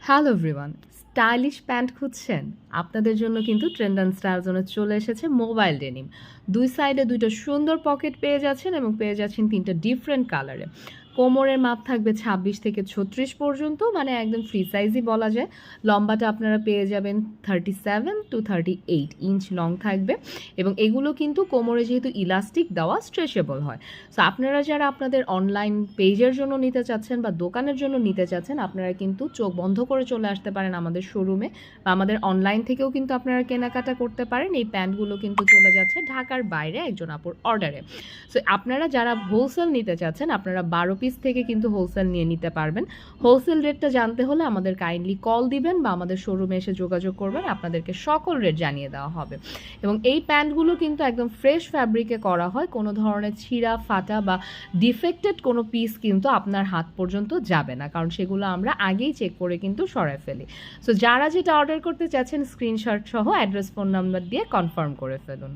Hello everyone, stylish pant খুঁজছেন? আপনাদের জন্য কিন্তু ট্রেন্ড অ্যান্ড স্টাইল জোনে চলে এসেছে মোবাইল ডেনিম। দুই সাইডে দুইটা সুন্দর পকেট পেয়ে যাচ্ছেন এবং পেয়ে যাচ্ছেন তিনটা ডিফারেন্ট কালারে। কোমরের মাপ থাকবে 26 থেকে 36 পর্যন্ত, মানে একদম ফ্রি সাইজই বলা যায়। লম্বাটা আপনারা পেয়ে যাবেন 37 টু 38 ইঞ্চ লং থাকবে এবং এগুলো কিন্তু কোমরে যেহেতু ইলাস্টিক দেওয়া, স্ট্রেচেবল হয়। সো আপনারা যারা আপনাদের অনলাইন পেজের জন্য নিতে চাচ্ছেন বা দোকানের জন্য নিতে চাচ্ছেন, আপনারা কিন্তু চোখ বন্ধ করে চলে আসতে পারেন আমাদের শোরুমে, বা আমাদের অনলাইন থেকেও কিন্তু আপনারা কেনাকাটা করতে পারেন। এই প্যান্টগুলো কিন্তু চলে যাচ্ছে ঢাকার বাইরে একজন আপুর অর্ডারে। সো আপনারা যারা হোলসেল নিতে চাচ্ছেন, আপনারা 12 পিস থেকে কিন্তু হোলসেল নিয়ে নিতে পারবেন। হোলসেল রেটটা জানতে হলে আমাদের কাইন্ডলি কল দিবেন বা আমাদের শোরুমে এসে যোগাযোগ করবেন, আপনাদেরকে সকল রেট জানিয়ে দেওয়া হবে। এবং এই প্যান্টগুলো কিন্তু একদম ফ্রেশ ফ্যাব্রিকে করা হয়, কোনো ধরনের ছিঁড়া ফাটা বা ডিফেক্টেড কোনো পিস কিন্তু আপনার হাত পর্যন্ত যাবে না, কারণ সেগুলো আমরা আগেই চেক করে কিন্তু সরায় ফেলি। সো যারা যেটা অর্ডার করতে চাচ্ছেন, স্ক্রিনশট সহ অ্যাড্রেস ফোন নাম্বার দিয়ে কনফার্ম করে ফেলুন।